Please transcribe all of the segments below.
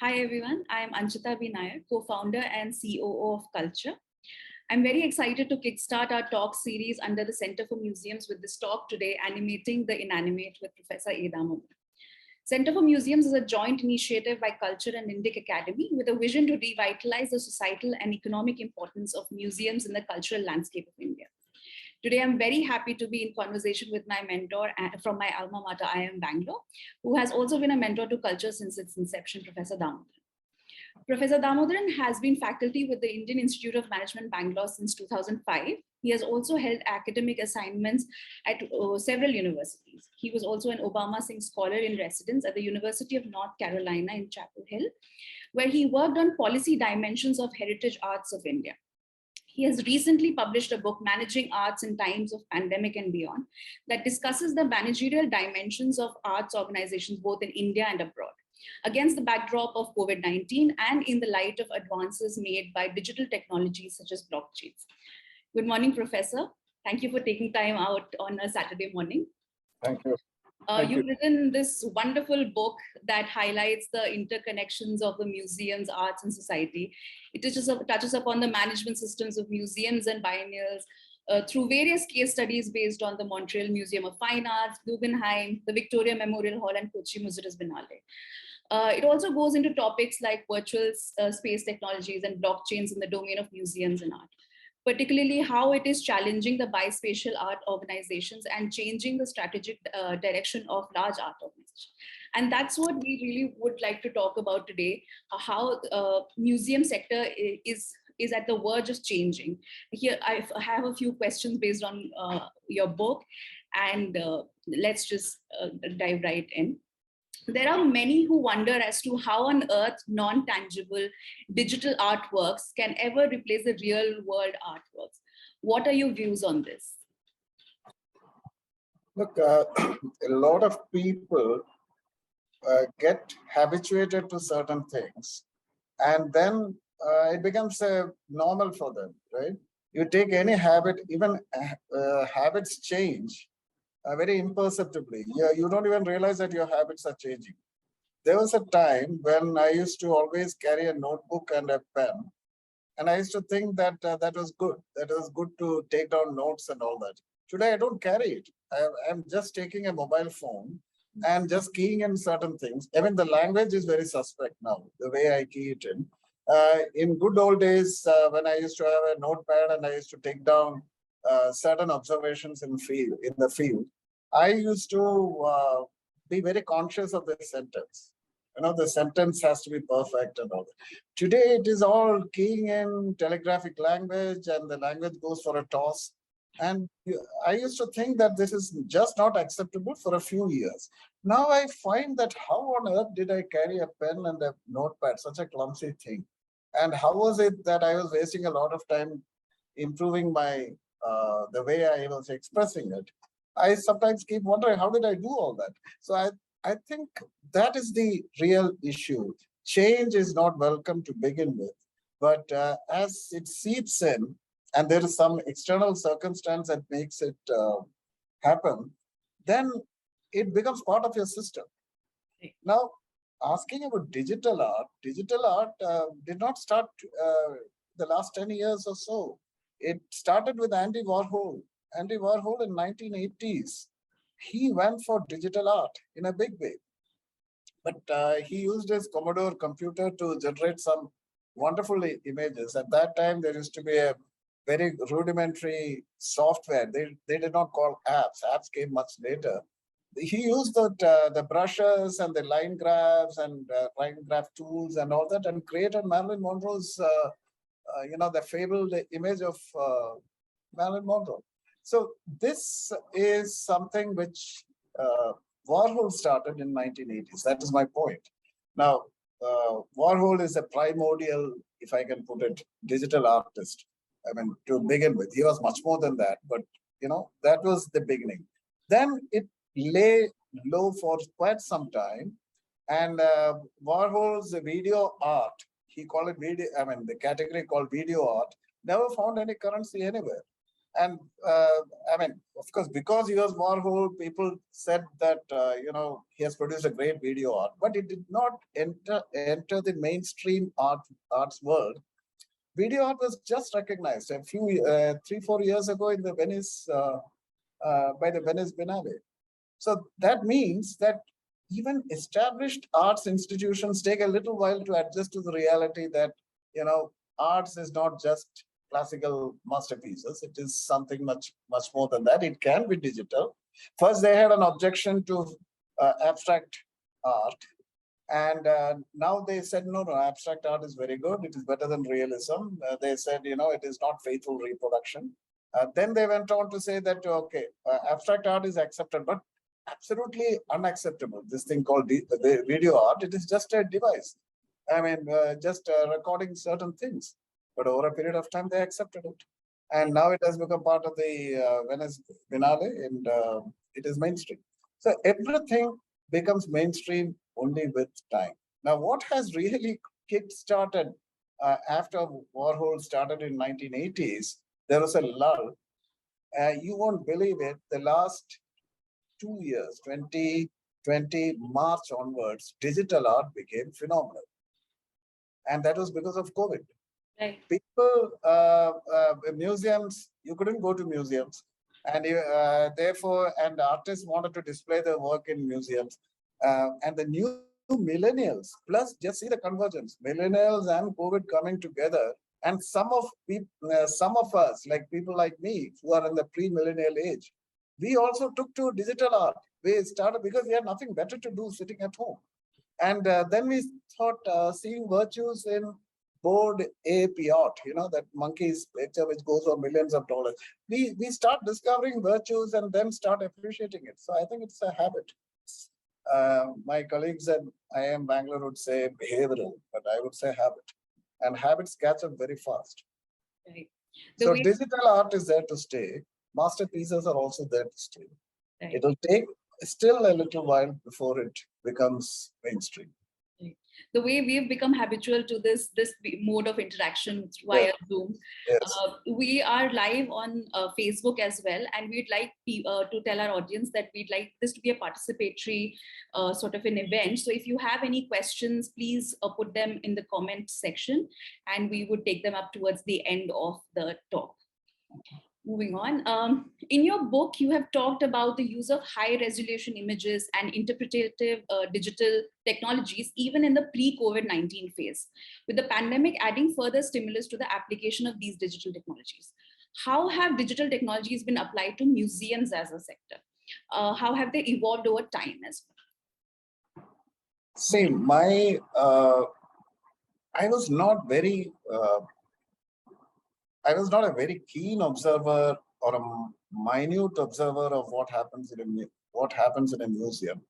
Hi everyone, I am Anjchita B, co-founder and COO of Cultre. I'm very excited to kickstart our talk series under the Center for Museums with this talk today, Animating the Inanimate with Professor A.Damodaran. Center for Museums is a joint initiative by Culture and Indic Academy with a vision to revitalize the societal and economic importance of museums in the cultural landscape of India. Today, I'm very happy to be in conversation with my mentor from my alma mater, IIM Bangalore, who has also been a mentor to culture since its inception, Professor Damodaran. Professor Damodaran has been faculty with the Indian Institute of Management, Bangalore since 2005. He has also held academic assignments at several universities. He was also an Obama Singh Scholar in Residence at the University of North Carolina in Chapel Hill, where he worked on policy dimensions of heritage arts of India. He has recently published a book, Managing Arts in Times of Pandemic and Beyond, that discusses the managerial dimensions of arts organizations both in India and abroad, against the backdrop of COVID-19 and in the light of advances made by digital technologies such as blockchains. Good morning, Professor. Thank you for taking time out on a Saturday morning. Thank you. You've written this wonderful book that highlights the interconnections of the museums, arts, and society. It touches upon the management systems of museums and biennials through various case studies based on the Montreal Museum of Fine Arts, Guggenheim, the Victoria Memorial Hall, and Kochi Muziris Biennale. It also goes into topics like virtual space technologies and blockchains in the domain of museums and art, particularly how it is challenging the bispatial art organizations and changing the strategic direction of large art organizations. And that's what we really would like to talk about today, how museum sector is at the verge of changing. Here, I have a few questions based on your book, and let's just dive right in. There are many who wonder as to how on earth non-tangible digital artworks can ever replace the real world artworks. What are your views on this? Look, a lot of people get habituated to certain things, and then it becomes normal for them, right? You take any habit, even habits change very imperceptibly. You don't even realize that your habits are changing. There was a time when I used to always carry a notebook and a pen, and I used to think that that was good. That was good to take down notes and all that. Today, I don't carry it. I'm just taking a mobile phone and just keying in certain things. I mean, the language is very suspect now, the way I key it in. In good old days, when I used to have a notepad and I used to take down certain observations in the field, I used to be very conscious of the sentence. You know, the sentence has to be perfect and all that. Today, it is all keying in telegraphic language, and the language goes for a toss. And I used to think that this is just not acceptable for a few years. Now I find that how on earth did I carry a pen and a notepad, such a clumsy thing? And how was it that I was wasting a lot of time improving my the way I was expressing it? I sometimes keep wondering, how did I do all that? So I think that is the real issue. Change is not welcome to begin with, but as it seeps in, and there is some external circumstance that makes it happen, then it becomes part of your system. Now, asking about digital art did not start the last 10 years or so. It started with Andy Warhol. Andy Warhol in 1980s, he went for digital art in a big way. But he used his Commodore computer to generate some wonderful images. At that time, there used to be a very rudimentary software. They did not call apps. Apps came much later. He used the brushes and the line graphs and line graph tools and all that, and created Marilyn Monroe's, the fabled image of Marilyn Monroe. So this is something which Warhol started in 1980s. That is my point. Now, Warhol is a primordial, if I can put it, digital artist. I mean, to begin with, he was much more than that, but that was the beginning. Then it lay low for quite some time, and Warhol's video art, he called it video. I mean, the category called video art, never found any currency anywhere. And I mean, of course, because he was Warhol, people said that, he has produced a great video art, but it did not enter the mainstream arts world. Video art was just recognized a few 3-4 years ago in the Venice by the Venice Biennale. So that means that even established arts institutions take a little while to adjust to the reality that, arts is not just classical masterpieces. It is something much, much more than that. It can be digital. First, they had an objection to abstract art. And now they said, no, abstract art is very good. It is better than realism. They said, it is not faithful reproduction. Then they went on to say that, okay, abstract art is accepted, but absolutely unacceptable. This thing called the video art, it is just a device. I mean, just recording certain things. But over a period of time, they accepted it. And now it has become part of the Venice Biennale, and it is mainstream. So everything becomes mainstream only with time. Now, what has really kick-started after Warhol started in 1980s, there was a lull. You won't believe it, the last 2 years, 2020 March onwards, digital art became phenomenal. And that was because of COVID. Right. People, museums, you couldn't go to museums. And therefore, and artists wanted to display their work in museums. And the new millennials, plus just see the convergence, millennials and COVID coming together. And some of us, like people like me, who are in the pre-millennial age, we also took to digital art. We started because we had nothing better to do sitting at home. And then we thought seeing virtues in board ape yacht, that monkey's picture which goes for millions of dollars. We start discovering virtues and then start appreciating it. So I think it's a habit. My colleagues at IIM Bangalore would say behavioral, but I would say habit. And habits catch up very fast. Right. So digital art is there to stay. Masterpieces are also there to stay. Right. It'll take still a little while before it becomes mainstream. Right. The way we've become habitual to this mode of interaction via Zoom. Yes. We are live on Facebook as well, and we'd like to tell our audience that we'd like this to be a participatory sort of an event. So if you have any questions, please put them in the comment section, and we would take them up towards the end of the talk. Moving on, in your book, you have talked about the use of high resolution images and interpretative digital technologies, even in the pre-COVID-19 phase, with the pandemic adding further stimulus to the application of these digital technologies. How have digital technologies been applied to museums as a sector? How have they evolved over time as well? See, I was not a very keen observer or a minute observer of what happens in a museum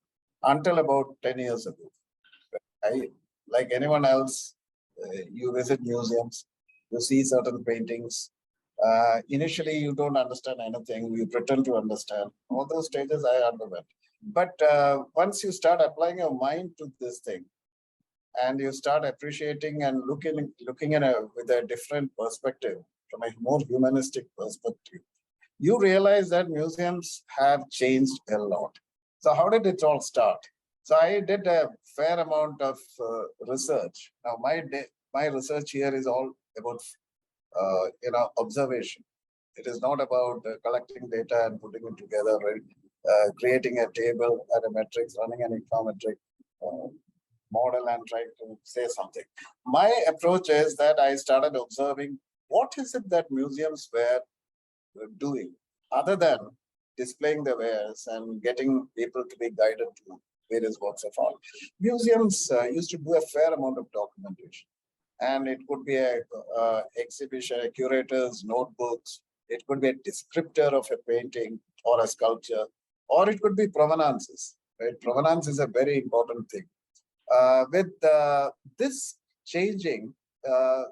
until about 10 years ago. Like anyone else, you visit museums, you see certain paintings. Initially, you don't understand anything. You pretend to understand. All those stages I underwent. But once you start applying your mind to this thing, and you start appreciating and looking at it with a different perspective, from a more humanistic perspective, you realize that museums have changed a lot. So how did it all start? So I did a fair amount of research. Now my research here is all about observation. It is not about collecting data and putting it together, right? Creating a table and a metrics, running an econometric model and trying to say something. My approach is that I started observing what is it that museums were doing other than displaying their wares and getting people to be guided to various works of art. Museums used to do a fair amount of documentation, and it could be a exhibition, a curator's notebooks. It could be a descriptor of a painting or a sculpture, or it could be provenances. Right? Provenance is a very important thing. With this changing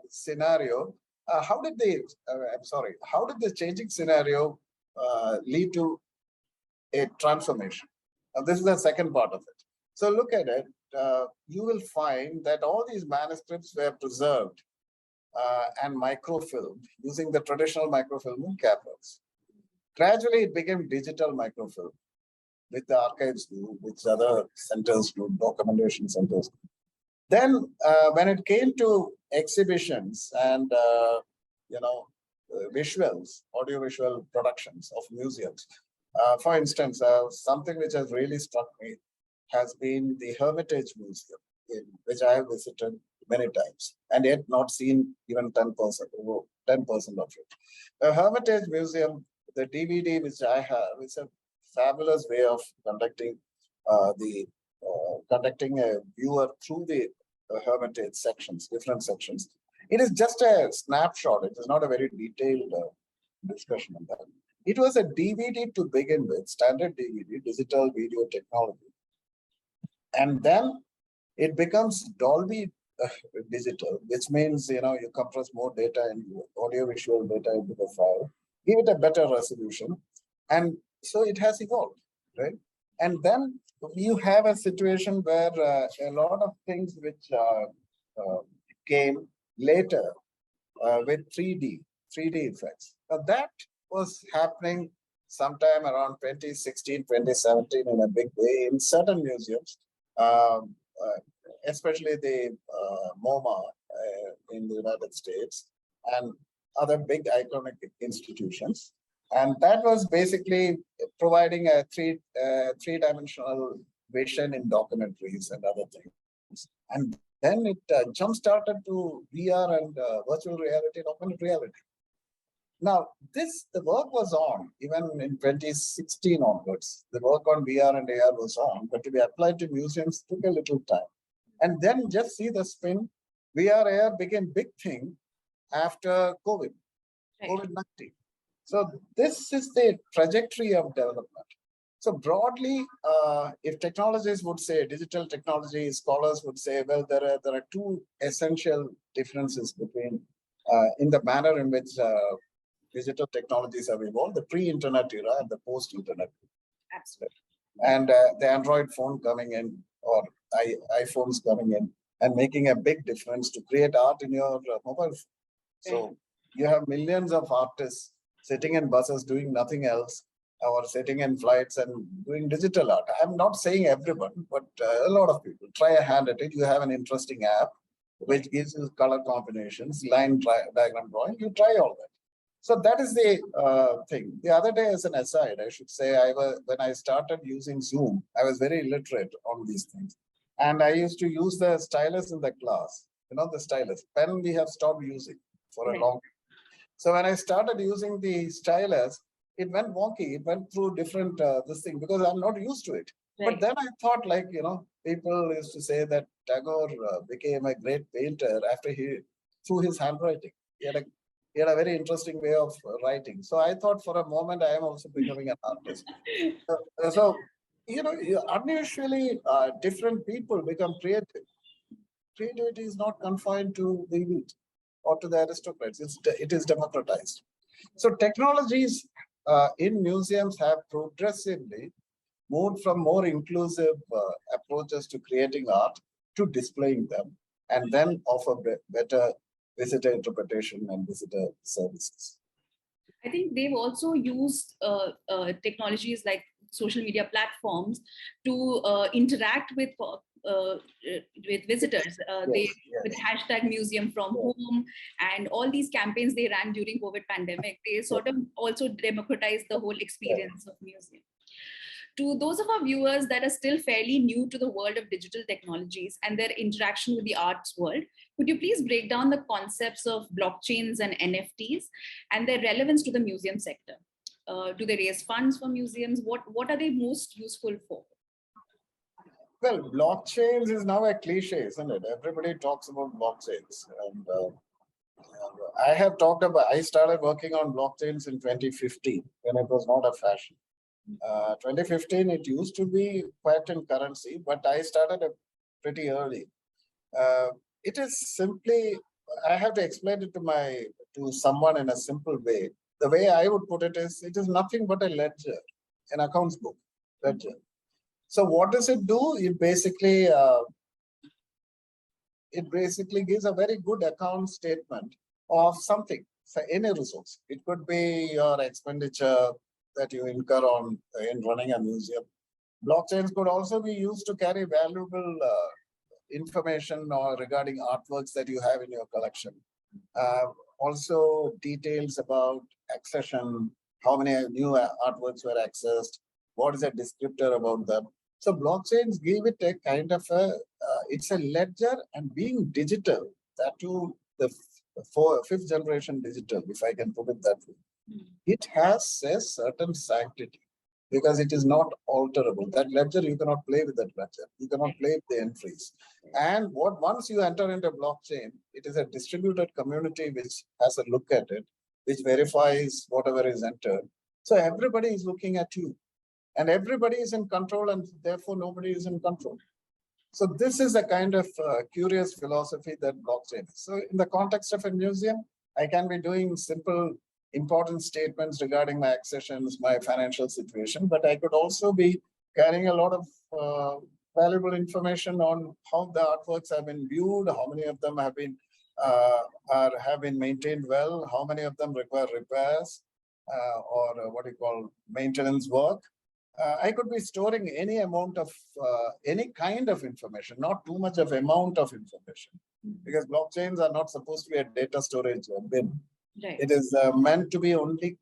scenario, how did the changing scenario lead to a transformation? This is the second part of it. So look at it. You will find that all these manuscripts were preserved and microfilm using the traditional microfilming cameras. Gradually, it became digital microfilm, which the archives do, which other centers do, documentation centers. Then, when it came to exhibitions and visuals, audiovisual productions of museums, for instance, something which has really struck me has been the Hermitage Museum, which I have visited many times, and yet not seen even 10% of it. The Hermitage Museum, the DVD which I have, is a fabulous way of conducting conducting a viewer through the Hermitage sections, different sections. It is just a snapshot. It is not a very detailed discussion on that. It was a DVD to begin with, standard DVD, digital video technology. And then it becomes Dolby digital, which means, you compress more data and audio visual data into the file, give it a better resolution. And so it has evolved, right? And then you have a situation where a lot of things which came later with 3D effects. Now that was happening sometime around 2016, 2017 in a big way in certain museums, especially the MoMA in the United States and other big iconic institutions. And that was basically providing a three-dimensional vision in documentaries and other things. And then it jump-started to VR and virtual reality and augmented reality. Now, the work was on even in 2016 onwards. The work on VR and AR was on, but to be applied to museums took a little time. And then just see the spin, VR, AR became big thing after COVID, right. COVID-19. So this is the trajectory of development. So broadly, if technologies would say, digital technology, scholars would say, well, there are two essential differences between in the manner in which digital technologies have evolved, the pre-internet era and the post-internet era. Absolutely. And the Android phone coming in or iPhones coming in and making a big difference to create art in your mobile phone. So you have millions of artists sitting in buses doing nothing else, or sitting in flights and doing digital art. I'm not saying everyone, but a lot of people. Try a hand at it. You have an interesting app which gives you color combinations, line diagram drawing. You try all that. So that is the thing. The other day, as an aside, I should say, when I started using Zoom, I was very illiterate on these things. And I used to use the stylus in the class. The stylus. Pen we have stopped using for a long time. So when I started using the stylus, it went wonky. It went through different this thing because I'm not used to it. Right. But then I thought, people used to say that Tagore became a great painter after through his handwriting. He had a very interesting way of writing. So I thought for a moment I am also becoming an artist. So unusually different people become creative. Creativity is not confined to the elite or to the aristocrats. It is democratized. So technologies in museums have progressively moved from more inclusive approaches to creating art to displaying them, and then offer better visitor interpretation and visitor services. I think they've also used technologies like social media platforms to interact with visitors. Yes. With hashtag museum from home and all these campaigns they ran during COVID pandemic, they sort of also democratized the whole experience of museum. To those of our viewers that are still fairly new to the world of digital technologies and their interaction with the arts world, could you please break down the concepts of blockchains and NFTs and their relevance to the museum sector? Do they raise funds for museums? What are they most useful for? Well, blockchains is now a cliche, isn't it? Everybody talks about blockchains. And I started working on blockchains in 2015 when it was not a fashion. 2015, it used to be quite in currency, but I started pretty early. It is simply, I have to explain it to someone in a simple way. The way I would put it is nothing but a ledger, an accounts book, ledger. So what does it do? It basically it basically gives a very good account statement of something, so any resource. It could be your expenditure that you incur on in running a museum. Blockchains could also be used to carry valuable information or regarding artworks that you have in your collection. Also details about accession, how many new artworks were accessed, what is a descriptor about them. So blockchains give it a kind of a, it's a ledger, and being digital, that too the fifth generation digital, if I can put it that way, it has a certain sanctity because it is not alterable. That ledger, you cannot play with that ledger. You cannot play with the entries. And once you enter into blockchain, it is a distributed community which has a look at it, which verifies whatever is entered. So everybody is looking at you, and everybody is in control, and therefore nobody is in control. So this is a kind of curious philosophy that blockchain is. So in the context of a museum, I can be doing simple, important statements regarding my accessions, my financial situation, but I could also be carrying a lot of valuable information on how the artworks have been viewed, how many of them have been maintained well, how many of them require repairs or what you call maintenance work. I could be storing any amount of any kind of information, not too much of amount of information, because blockchains are not supposed to be a data storage bin. Right. It is meant to be only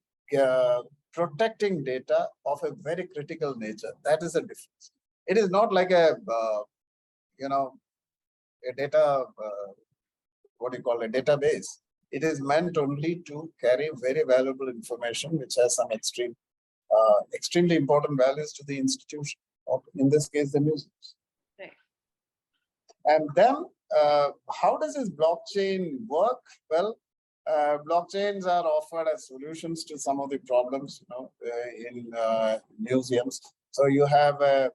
protecting data of a very critical nature. That is a difference. It is not like a a data what do you call a database. It is meant only to carry very valuable information, which has some extremely important values to the institution, or in this case, the museums. Right. And then, how does this blockchain work? Well, blockchains are offered as solutions to some of the problems, in museums. So you have an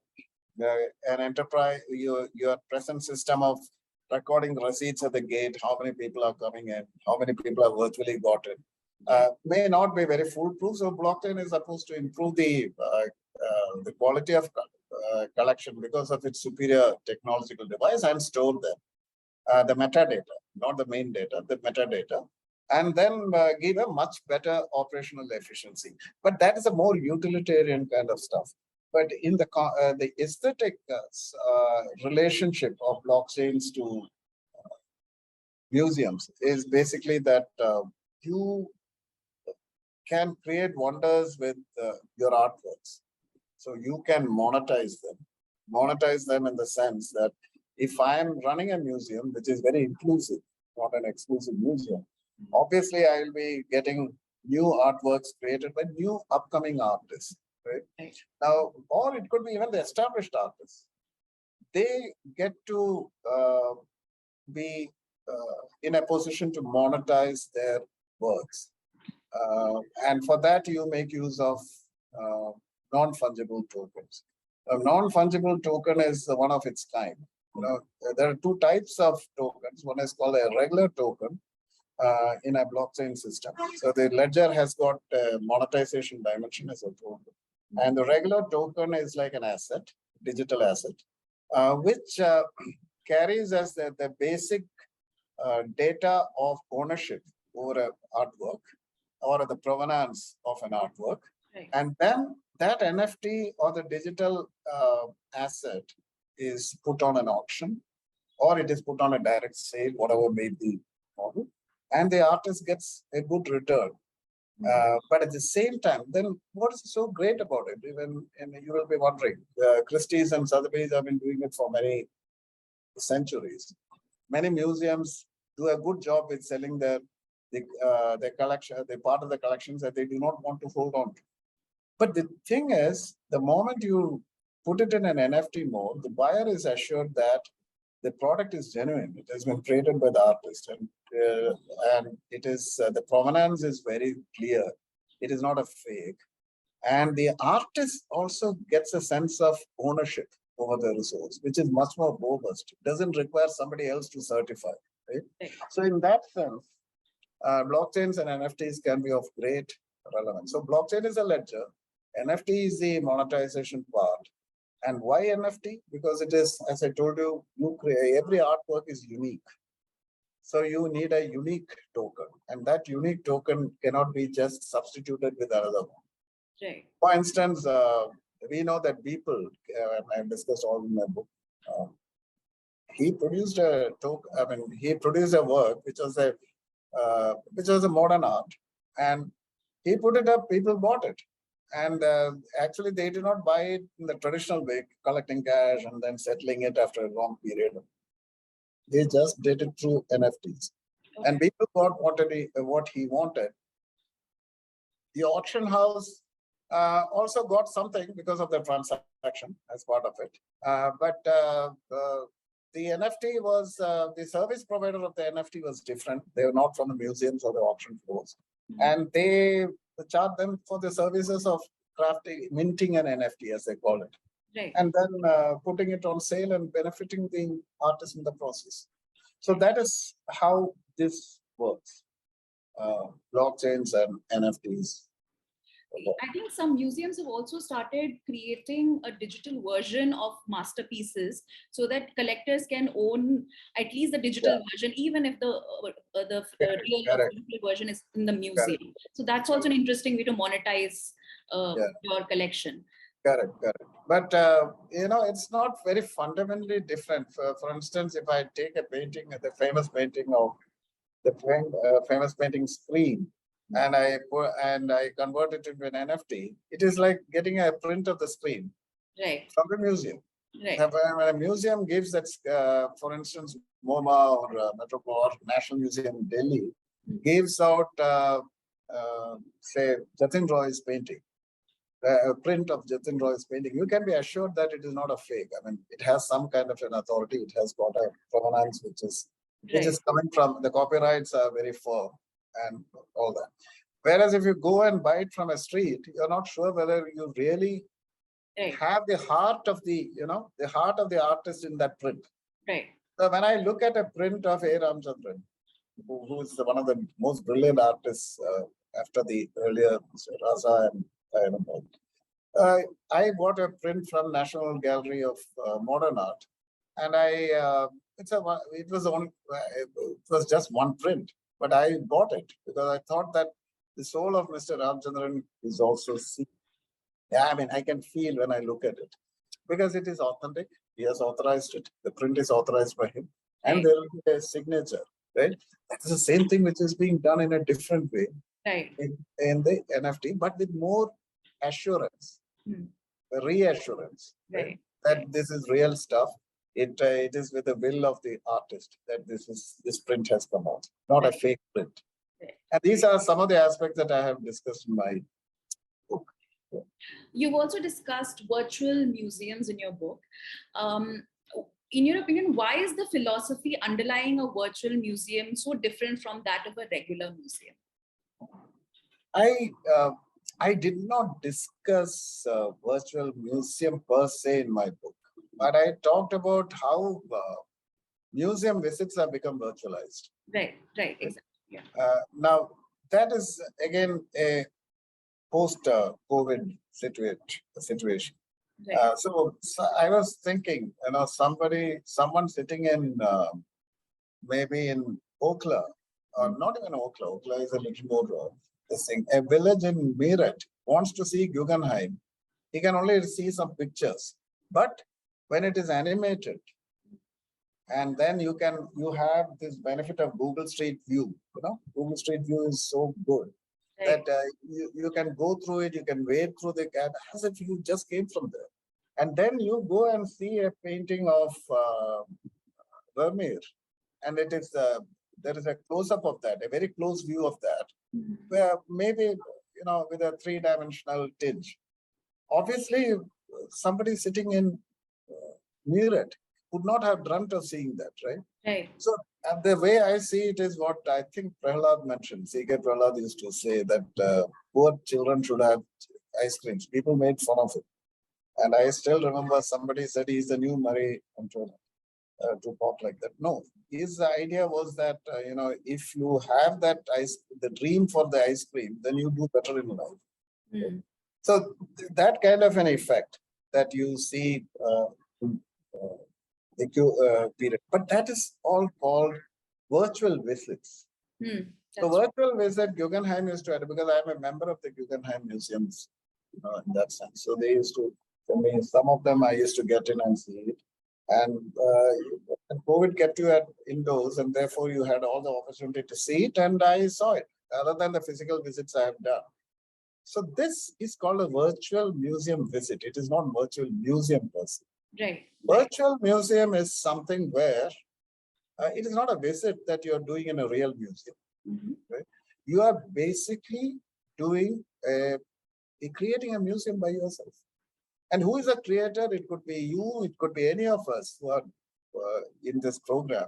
enterprise, your present system of recording receipts at the gate, how many people are coming in, how many people are virtually got in. May not be very foolproof. So blockchain is supposed to improve the quality of collection because of its superior technological device, and store them, the metadata, not the main data, the metadata, and then give a much better operational efficiency. But that is a more utilitarian kind of stuff. But in the aesthetic relationship of blockchains to museums is basically that you can create wonders with your artworks. So you can monetize them in the sense that if I am running a museum, which is very inclusive, not an exclusive museum, obviously I will be getting new artworks created by new upcoming artists, right? Now, or it could be even the established artists. They get to be in a position to monetize their works. And for that, you make use of non-fungible tokens. A non-fungible token is one of its kind. There are two types of tokens. One is called a regular token in a blockchain system. So the ledger has got a monetization dimension as a token. And the regular token is like an asset, digital asset, which carries as the basic data of ownership over an artwork, or the provenance of an artwork. Right. And then that NFT or the digital asset is put on an auction, or it is put on a direct sale, whatever may be model, and the artist gets a good return. But at the same time, then what is so great about it? Even, and you will be wondering, Christie's and Sotheby's have been doing it for many centuries. Many museums do a good job with selling their collection, the part of the collections that they do not want to hold on to. But the thing is, the moment you put it in an NFT mode, the buyer is assured that the product is genuine. It has been created by the artist, and it is the provenance is very clear. It is not a fake, and the artist also gets a sense of ownership over the resource, which is much more robust. It doesn't require somebody else to certify. Right? So in that sense, blockchains and NFTs can be of great relevance. So blockchain is a ledger, NFT is the monetization part, And why NFT? Because it is, as I told you, every artwork is unique. So you need a unique token, and that unique token cannot be just substituted with another one. Right. For instance, we know that people, and I've discussed all in my book, he produced a token. I mean, he produced a work which was a modern art, and he put it up. People bought it, and actually they did not buy it in the traditional way, collecting cash and then settling it after a long period. They just did it through NFTs, and people got what he wanted. The auction house also got something because of the transaction as part of it. But the NFT was, the service provider of the NFT was different. They were not from the museums or the auction floors. And they charge them for the services of crafting, minting an NFT, as they call it. Right. And then putting it on sale and benefiting the artist in the process. So that is how this works. Blockchains and NFTs. I think some museums have also started creating a digital version of masterpieces so that collectors can own at least the digital version, even if the real physical version is in the museum. So that's also an interesting way to monetize your collection. Correct. But, it's not very fundamentally different. For instance, if I take a painting, the famous painting of famous painting Screen, and I convert it into an NFT, it is like getting a print of the screen from the museum. Right. When a museum gives that, for instance, MoMA or Metropole, National Museum in Delhi, gives out, say, Jatin Roy's painting, a print of Jatin Roy's painting, you can be assured that it is not a fake. I mean, it has some kind of an authority. It has got a provenance which is coming from, the copyrights are very firm and all that. Whereas if you go and buy it from a street, you're not sure whether you really have the heart of the artist in that print. Right. So when I look at a print of A. Ramchandran, who is one of the most brilliant artists after the earlier Raza and I bought a print from National Gallery of Modern Art, and it was just one print, but I bought it because I thought that the soul of Mr. Ramchandran is also seen. Yeah, I mean, I can feel when I look at it because it is authentic. He has authorized it. The print is authorized by him, and there will be a signature. Right? That's the same thing which is being done in a different way in the NFT, but with more assurance, reassurance, that this is real stuff. It is with the will of the artist that this print has come out, not a fake print. And these are some of the aspects that I have discussed in my book. You've also discussed virtual museums in your book. In your opinion, why is the philosophy underlying a virtual museum so different from that of a regular museum? I did not discuss virtual museum per se in my book, but I talked about how museum visits have become virtualized. Right, exactly. Yeah. Now, that is again a post-COVID situation. Right. So I was thinking, someone sitting in maybe in Okla, or not even Okla. Okla is a little more a village in Meerut wants to see Guggenheim. He can only see some pictures, but when it is animated, and then you have this benefit of Google Street View. Google Street View is so good that you can go through it, you can wade through the cat as if you just came from there. And then you go and see a painting of Vermeer, and it is there is a close-up of that, a very close view of that, where maybe with a three-dimensional tinge. Obviously, somebody sitting in Meerut would not have dreamt of seeing that, right? Right. So the way I see it is what I think Prahlad mentioned. C.K. Prahlad used to say that poor children should have ice creams. People made fun of it. And I still remember somebody said he's the new Marie Antoinette to talk like that. No, his idea was that, if you have that the dream for the ice cream, then you do better in life. So that kind of an effect. that you see period. But that is all called virtual visits. So virtual visit, Guggenheim used to have, because I'm a member of the Guggenheim museums, in that sense. So they used to, for me, some of them I used to get in and see it. And COVID kept you at indoors, and therefore you had all the opportunity to see it, and I saw it, other than the physical visits I have done. So this is called a virtual museum visit. It is not virtual museum per se. Right. Virtual museum is something where it is not a visit that you're doing in a real museum. Right? You are basically doing creating a museum by yourself. And who is a creator? It could be you, it could be any of us who are in this program.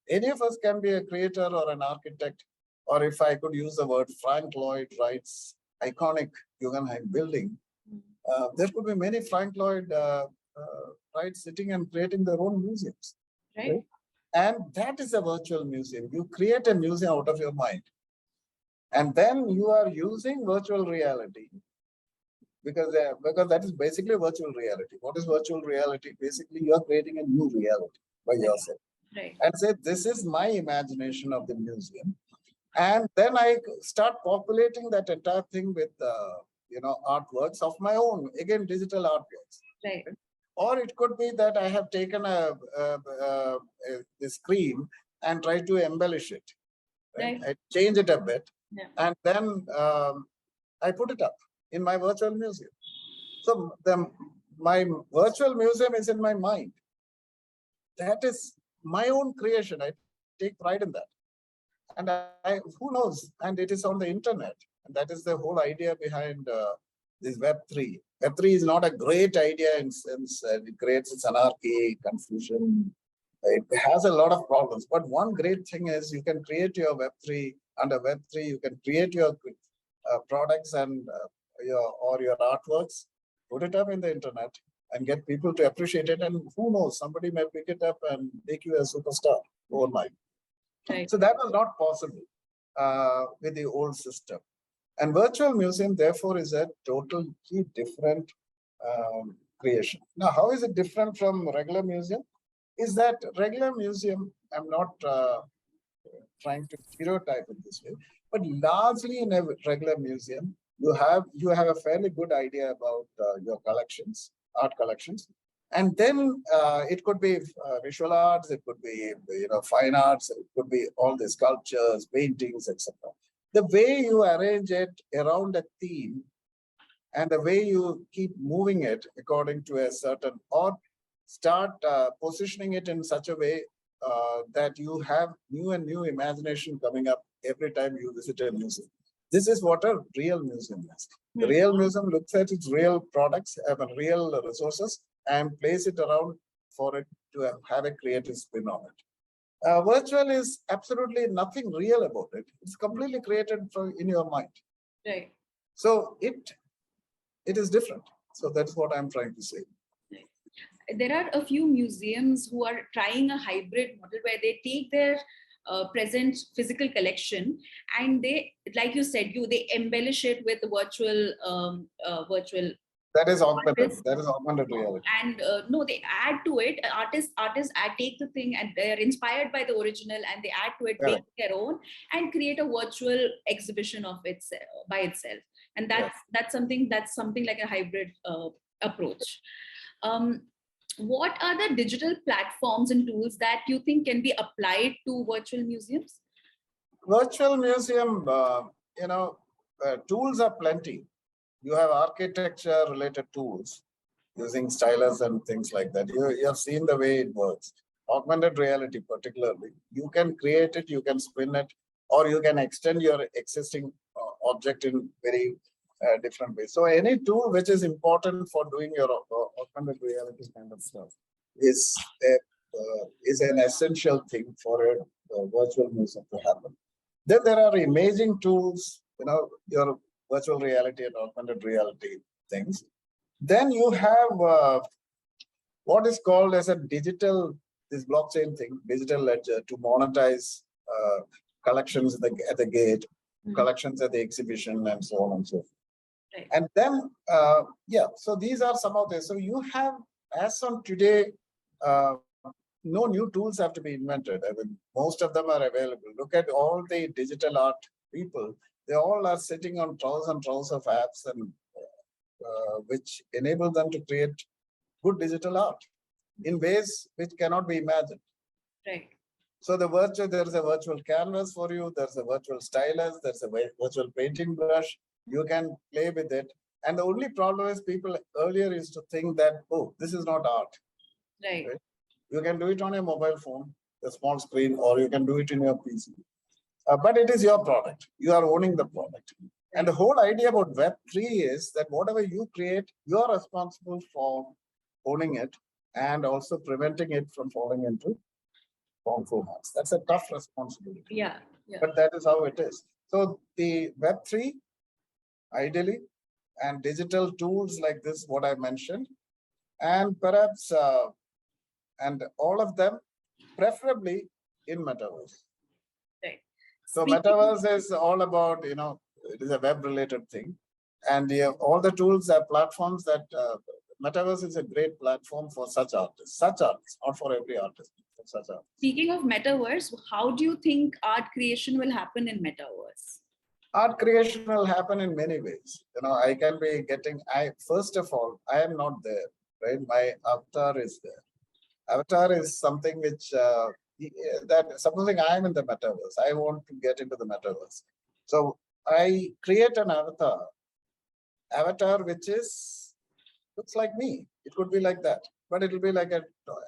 Any of us can be a creator or an architect, or if I could use the word, Frank Lloyd Wright's iconic Guggenheim building. There could be many Frank Lloyd Wright sitting and creating their own museums. Right? And that is a virtual museum. You create a museum out of your mind. And then you are using virtual reality because that is basically virtual reality. What is virtual reality? Basically, you are creating a new reality by yourself. Right. And say, this is my imagination of the museum. And then I start populating that entire thing with, artworks of my own, again, digital artworks. Right. Or it could be that I have taken the screen and tried to embellish it. Right? I change it a bit, and then I put it up in my virtual museum. So my virtual museum is in my mind. That is my own creation. I take pride in that. And who knows? And it is on the internet. And that is the whole idea behind this Web3. Web3 is not a great idea in sense it creates its anarchy, confusion. It has a lot of problems. But one great thing is you can create your Web3. Under Web3, you can create your products and your artworks, put it up in the internet, and get people to appreciate it. And who knows, somebody may pick it up and make you a superstar overnight. Right. So that was not possible with the old system. And virtual museum, therefore, is a totally different creation. Now, how is it different from regular museum? Is that regular museum, I'm not trying to stereotype it this way, but largely in a regular museum, you have a fairly good idea about your collections, art collections. And then it could be visual arts, it could be fine arts, it could be all the sculptures, paintings, etc. The way you arrange it around a theme and the way you keep moving it according to a certain, or start positioning it in such a way that you have new and new imagination coming up every time you visit a museum. This is what a real museum is. The real museum looks at its real products, real resources, and place it around for it to have a creative spin on it. Virtual is absolutely nothing real about it. It's completely created in your mind. Right. So it is different. So that's what I'm trying to say. There are a few museums who are trying a hybrid model where they take their present physical collection and they, like you said, they embellish it with virtual. That is augmented. That is augmented reality. And no, they add to it. Artists take the thing and they're inspired by the original and they add to it, make their own, and create a virtual exhibition of itself by itself. And that's something like a hybrid approach. What are the digital platforms and tools that you think can be applied to virtual museums? Virtual museum, tools are plenty. You have architecture-related tools using stylus and things like that. You have seen the way it works. Augmented reality, particularly, you can create it, you can spin it, or you can extend your existing object in very different ways. So any tool which is important for doing your augmented reality kind of stuff is an essential thing for a virtual museum to happen. Then there are imaging tools, your virtual reality and augmented reality things. Then you have what is called as a this blockchain thing, digital ledger, to monetize collections at the gate, collections at the exhibition, and so on and so forth. Right. And then, so these are some of the, so you have, as on today, no new tools have to be invented. I mean, most of them are available. Look at all the digital art people. They all are sitting on thousands and thousands of apps and which enable them to create good digital art in ways which cannot be imagined. Right. So there's a virtual canvas for you. There's a virtual stylus. There's a virtual painting brush. You can play with it. And the only problem is people earlier used to think that, oh, this is not art. Right. You can do it on a mobile phone, a small screen, or you can do it in your PC. But it is your product. You are owning the product. And the whole idea about Web3 is that whatever you create, you are responsible for owning it and also preventing it from falling into wrongful hands. That's a tough responsibility. Yeah. But that is how it is. So the Web3, ideally, and digital tools like this, what I mentioned, and perhaps, and all of them, preferably in Metaverse. Right. So Metaverse is all about, it is a web-related thing. And all the tools are platforms that, Metaverse is a great platform for such artists, not for every artist, for such artists. Speaking of Metaverse, how do you think art creation will happen in Metaverse? Art creation will happen in many ways. I can be first of all, I am not there, right? My avatar is there. Avatar is something which, supposing I am in the Metaverse, I want to get into the Metaverse. So I create an avatar which looks like me. It could be like that, but it will be like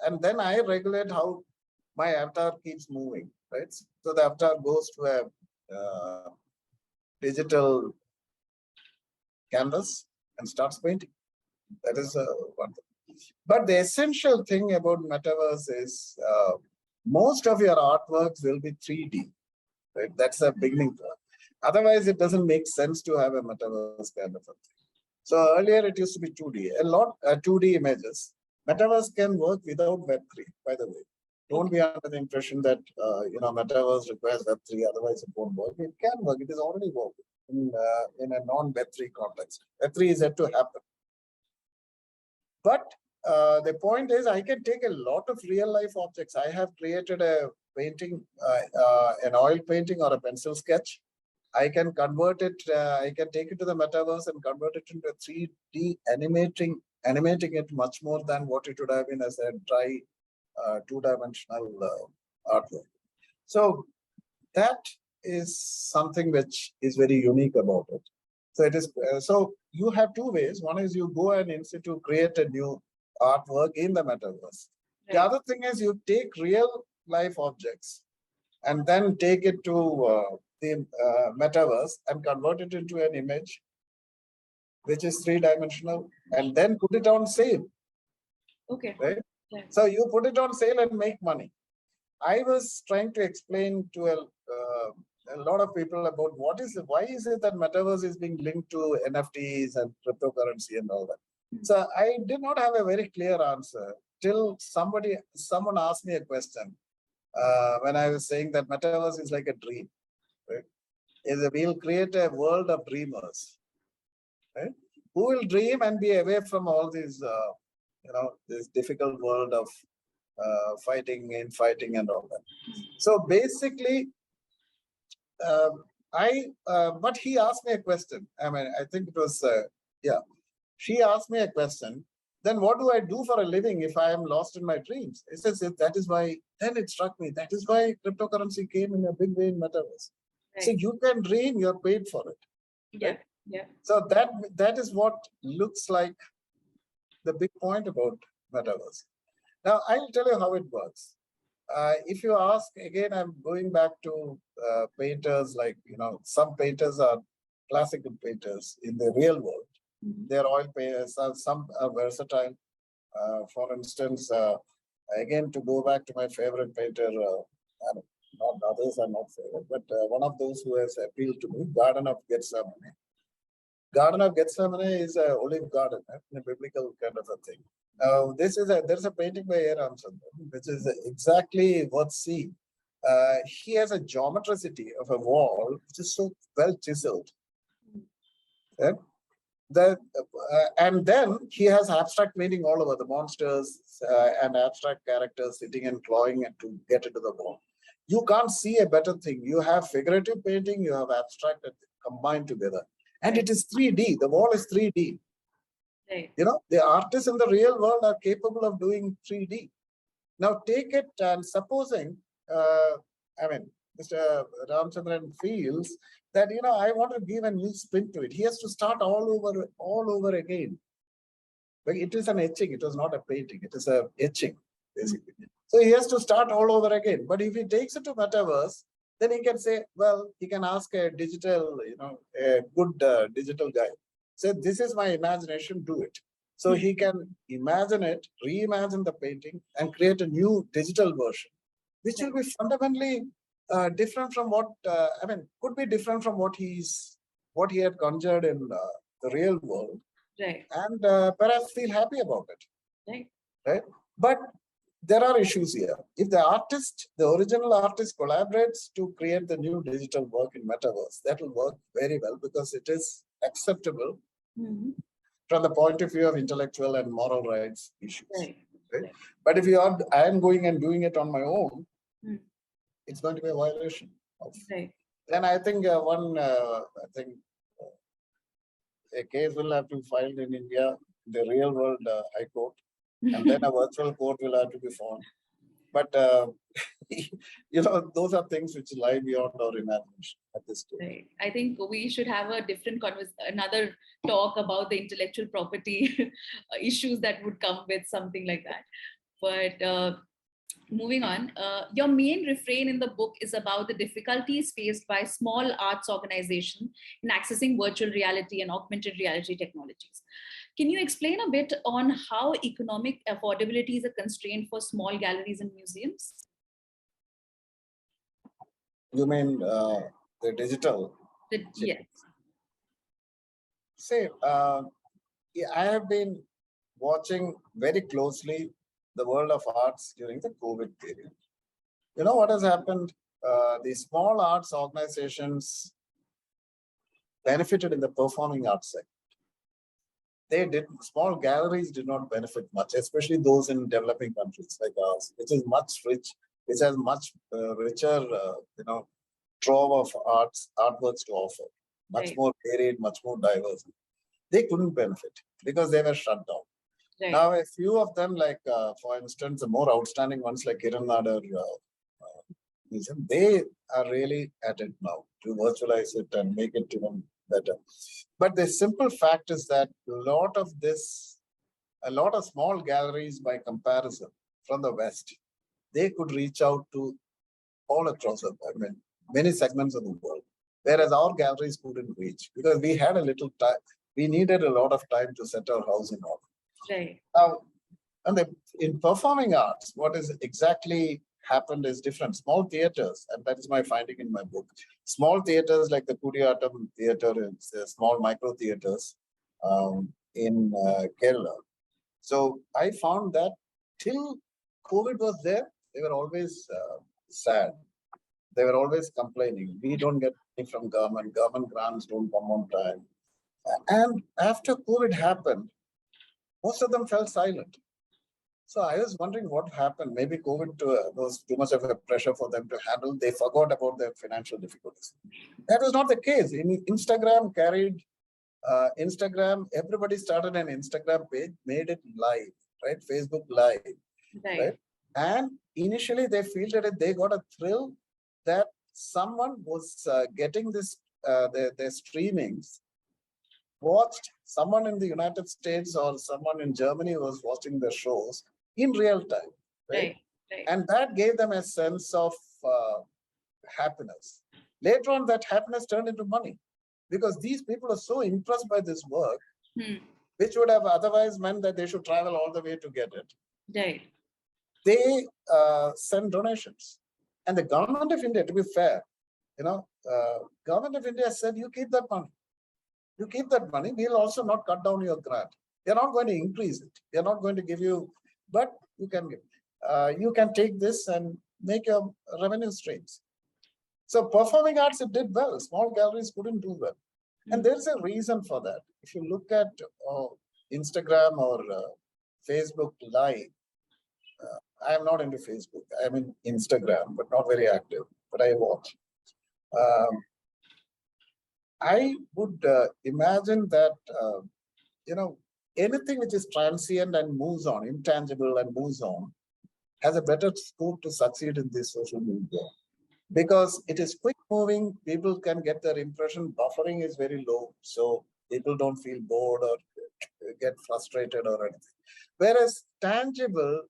and then I regulate how my avatar keeps moving, right? So the avatar goes to a digital canvas and starts painting. That is one thing. But the essential thing about Metaverse is most of your artworks will be 3D, right? That's a beginning point. Otherwise, it doesn't make sense to have a Metaverse kind of a thing. So earlier it used to be 2D, a lot 2D images. Metaverse can work without Web3, by the way. Don't be under the impression that Metaverse requires Web3, otherwise it won't work. It can work. It is already working in a non-Web3 context. Web3 is yet to happen. But the point is, I can take a lot of real-life objects. I have created a painting, an oil painting or a pencil sketch. I can convert it, I can take it to the Metaverse and convert it into a 3D animating it much more than what it would have been as a dry two-dimensional artwork. So that is something which is very unique about it. So it is. So you have two ways. One is you go and institute, create a new artwork in the Metaverse. Right. The other thing is you take real life objects and then take it to the Metaverse and convert it into an image which is three-dimensional and then put it on sale. Okay. Right? Yeah. So you put it on sale and make money. I was trying to explain to a lot of people about why is it that Metaverse is being linked to NFTs and cryptocurrency and all that. So I did not have a very clear answer till someone asked me a question when I was saying that Metaverse is like a dream. Right? We'll create a world of dreamers, right? Who will dream and be away from all these, this difficult world of fighting and all that. So basically, but he asked me a question. I mean, I think it was, she asked me a question. Then what do I do for a living if I am lost in my dreams? It says that is why, then it struck me. That is why cryptocurrency came in a big way in Metaverse. Right. So you can dream, you're paid for it. Yeah. Right? Yeah. So that is what looks like the big point about Metaverse. Now, I'll tell you how it works. If you ask, again, I'm going back to painters, like, some painters are classical painters in the real world. Mm-hmm. They're oil painters, some are versatile. For instance, again, to go back to my favorite painter, not others are not favorite, but one of those who has appealed to me, Garden of Gethsemane. Garden of Gethsemane is an olive garden, a biblical kind of a thing. Now, there's a painting by A.R. which is exactly what's seen. He has a geometricity of a wall which is so well chiseled. Right? And then he has abstract meaning all over the monsters and abstract characters sitting and clawing and to get into the wall. You can't see a better thing. You have figurative painting, you have abstract combined together, and it is 3D. The wall is 3D. Right. You know, the artists in the real world are capable of doing 3D. Now take it and supposing, Mr. Ramchandran feels that, you know, I want to give a new spin to it. He has to start all over again. But it is an etching. It was not a painting. It is a etching, basically. So he has to start all over again. But if he takes it to Metaverse, then he can say, well, he can ask a digital, you know, a good digital guy. Say, this is my imagination, do it. So he can imagine it, reimagine the painting, and create a new digital version, which will be fundamentally different from what could be different from what he had conjured in the real world, right? And perhaps feel happy about it, right? But there are issues here. If the original artist, collaborates to create the new digital work in Metaverse, that will work very well because it is acceptable from the point of view of intellectual and moral rights issues. Right? But if I am going and doing it on my own, it's going to be a violation of. Then I think a case will have to be filed in India, the real world High Court, and then a virtual court will have to be formed. But you know, those are things which lie beyond our imagination at this stage. Right. I think we should have a different another talk about the intellectual property issues that would come with something like that. But moving on, your main refrain in the book is about the difficulties faced by small arts organizations in accessing virtual reality and augmented reality technologies. Can you explain a bit on how economic affordability is a constraint for small galleries and museums? You mean the digital? Yes. See, I have been watching very closely the world of arts during the COVID period. You know what has happened? The small arts organizations benefited in the performing arts sector. Small galleries did not benefit much, especially those in developing countries like ours, which is which has much richer, trove of artworks to offer, much more varied, much more diverse. They couldn't benefit because they were shut down. Now, a few of them, like, for instance, the more outstanding ones like Inanimate, they are really at it now to virtualize it and make it even better. But the simple fact is that a lot of small galleries, by comparison, from the West, they could reach out to all across many segments of the world, whereas our galleries couldn't reach because we had a little time. We needed a lot of time to set our house in order. Now, in performing arts, what is exactly happened is different. Small theaters, and that is my finding in my book. Small theaters like the Kuriyatam Theatre, small micro theaters in Kerala. So I found that till COVID was there, they were always sad. They were always complaining. We don't get money from government. Government grants don't come on time. And after COVID happened, most of them fell silent. So I was wondering what happened. Maybe COVID was too much of a pressure for them to handle. They forgot about their financial difficulties. That was not the case. Instagram carried Instagram. Everybody started an Instagram page, made it live, right? Facebook Live, right? And initially they fielded it. They got a thrill that someone was getting this their streamings. Watched someone in the United States or someone in Germany was watching the shows in real time, right? And that gave them a sense of happiness. Later on, that happiness turned into money because these people are so impressed by this work, which would have otherwise meant that they should travel all the way to get it. They send donations, and the government of India, to be fair, government of India said, "You keep that money. You keep that money. We'll also not cut down your grant. They're not going to increase it. They're not going to give you, but you can give. You can take this and make your revenue streams." So performing arts, it did well. Small galleries couldn't do well. And there's a reason for that. If you look at Instagram or Facebook Live, I am not into Facebook. I'm in Instagram, but not very active, but I watch. I would imagine that, anything which is transient and moves on, intangible and moves on, has a better scope to succeed in this social media. Because it is quick moving, people can get their impression, buffering is very low. So people don't feel bored or get frustrated or anything. Whereas tangible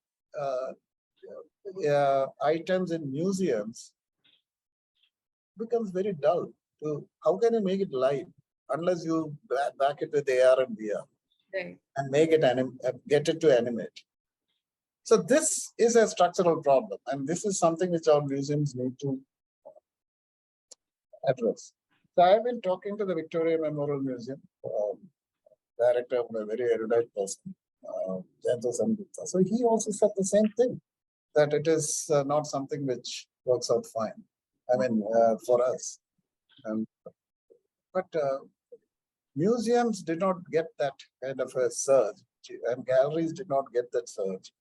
items in museums becomes very dull. So how can you make it live unless you back it with AR and VR, right, and make it get it to animate? So this is a structural problem, and this is something which our museums need to address. So I've been talking to the Victoria Memorial Museum director, a very erudite person, Janto Samgupta. So he also said the same thing, that it is not something which works out fine. I mean, for us. But museums did not get that kind of a surge, and galleries did not get that surge,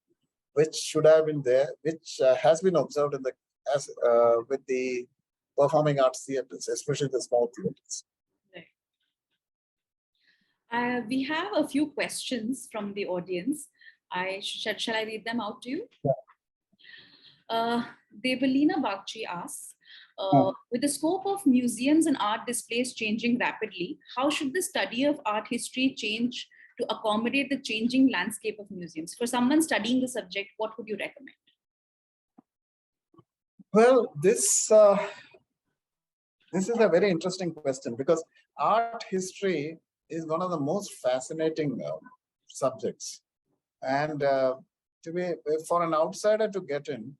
which should have been there, which has been observed in the with the performing arts theatres, especially the small theatres. Right. We have a few questions from the audience. Shall I read them out to you? Yeah. Debalina Bagchi asks, with the scope of museums and art displays changing rapidly, how should the study of art history change to accommodate the changing landscape of museums? For someone studying the subject, what would you recommend? Well, this is a very interesting question, because art history is one of the most fascinating subjects. And to be, for an outsider to get in,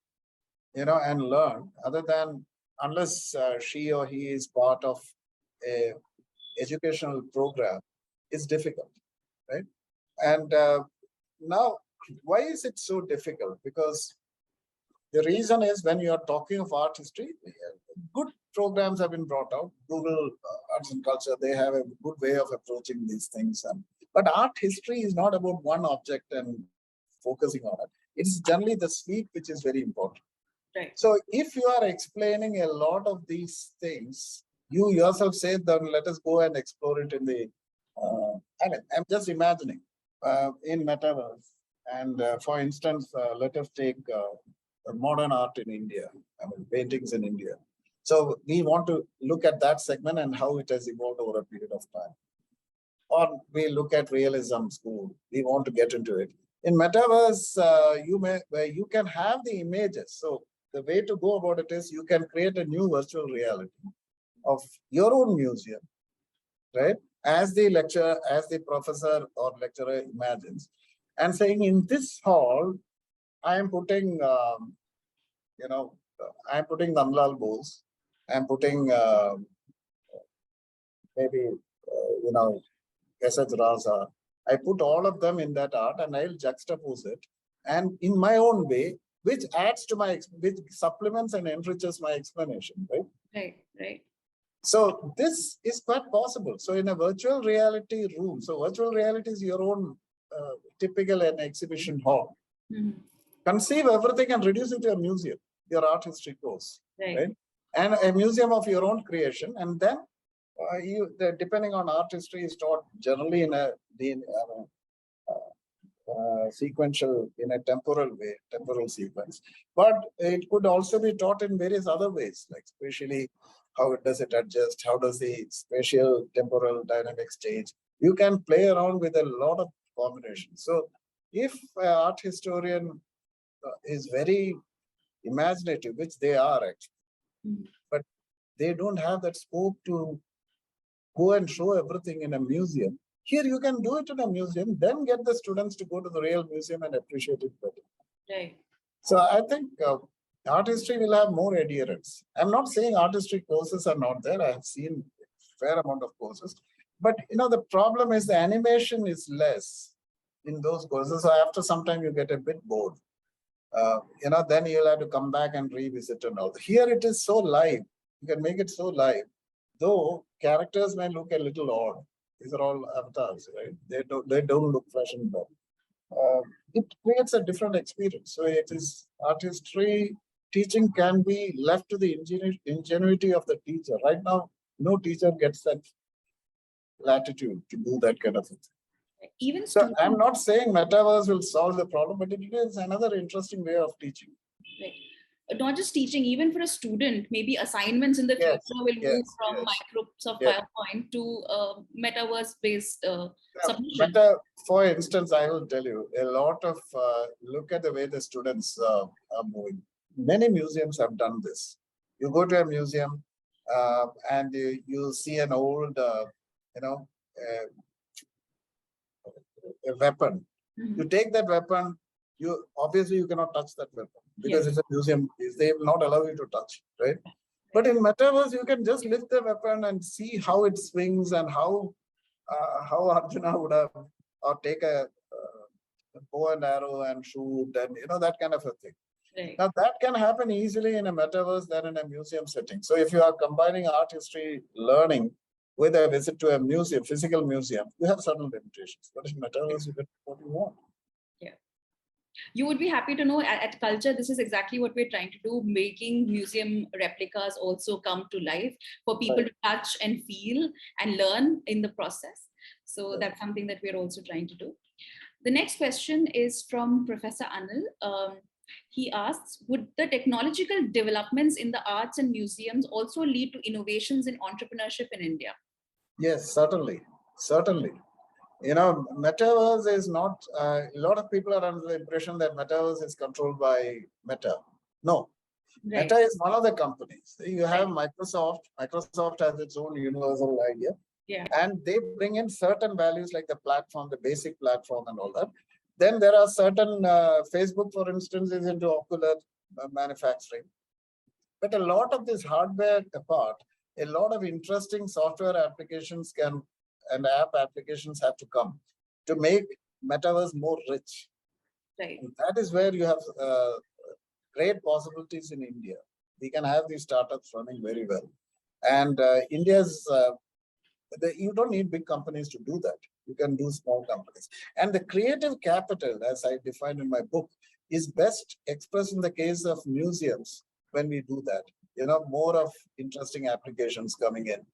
and learn, other than unless she or he is part of a educational program, is difficult, right? And now, why is it so difficult? Because the reason is, when you are talking of art history, good programs have been brought out. Google Arts and Culture, they have a good way of approaching these things. But art history is not about one object and focusing on it. It's generally the sweep which is very important. Right. So if you are explaining a lot of these things, you yourself say that let us go and explore it in the, I'm just imagining in Metaverse. And for instance, let us take modern art in India, paintings in India. So we want to look at that segment and how it has evolved over a period of time. Or we look at realism school, we want to get into it. In Metaverse, you can have the images. So the way to go about it is, you can create a new virtual reality of your own museum, right? As the professor or lecturer imagines, and saying, in this hall, I am putting, I'm putting Namlal Bose, I'm putting maybe, S.H. Raza. I put all of them in that art, and I'll juxtapose it, and in my own way, which adds to which supplements and enriches my explanation, right? Right, right. So this is quite possible. So in a virtual reality room, so virtual reality is your own typical an exhibition hall. Mm-hmm. Conceive everything and reduce it to a museum, your art history course, right? And a museum of your own creation, and then depending on art history is taught generally in a sequential, in a temporal way, temporal sequence. But it could also be taught in various other ways, like spatially, how does it adjust? How does the spatial temporal dynamics change? You can play around with a lot of combinations. So if an art historian is very imaginative, which they are actually, but they don't have that scope to go and show everything in a museum. Here you can do it in a museum, then get the students to go to the real museum and appreciate it better. Right. So I think art history will have more adherence. I'm not saying art history courses are not there. I have seen a fair amount of courses. But the problem is the animation is less in those courses. So after some time you get a bit bored. Then you'll have to come back and revisit and all. Here it is so live. You can make it so live though characters may look a little odd. These are all avatars, right? They don't look fresh and well. It creates a different experience. So it is art history teaching can be left to the ingenuity of the teacher. Right now, no teacher gets that latitude to do that kind of thing. Even so I'm not saying metaverse will solve the problem, but it is another interesting way of teaching. Right. Not just teaching, even for a student, maybe assignments in the future will move from Microsoft PowerPoint to metaverse-based submission. For instance, I will tell you, a lot of, look at the way the students are moving. Many museums have done this. You go to a museum and you see an old, a weapon. You take that weapon, you obviously you cannot touch that weapon because it's a museum. They will not allow you to touch, right? But in metaverse, you can just lift the weapon and see how it swings and how Arjuna would have, or take a bow and arrow and shoot, and that kind of a thing. Right. Now that can happen easily in a metaverse than in a museum setting. So if you are combining art history learning with a visit to a museum, physical museum, you have certain limitations. But in metaverse, you get what you want. Yeah. You would be happy to know at Culture, this is exactly what we're trying to do, making museum replicas also come to life for people to touch and feel and learn in the process. So that's something that we're also trying to do. The next question is from Professor Anil. He asks, would the technological developments in the arts and museums also lead to innovations in entrepreneurship in India? Yes, certainly. Certainly. Metaverse is not, a lot of people are under the impression that Metaverse is controlled by Meta. No. Right. Meta is one of the companies. You have Microsoft. Microsoft has its own universal idea. Yeah. And they bring in certain values like the platform, the basic platform and all that. Then there are certain, Facebook, for instance, is into ocular manufacturing. But a lot of this hardware apart, a lot of interesting software applications and app applications have to come to make metaverse more rich. Right. And that is where you have great possibilities in India. We can have these startups running very well. And India's, you don't need big companies to do that. You can do small companies. And the creative capital, as I defined in my book, is best expressed in the case of museums when we do that. More of interesting applications coming in.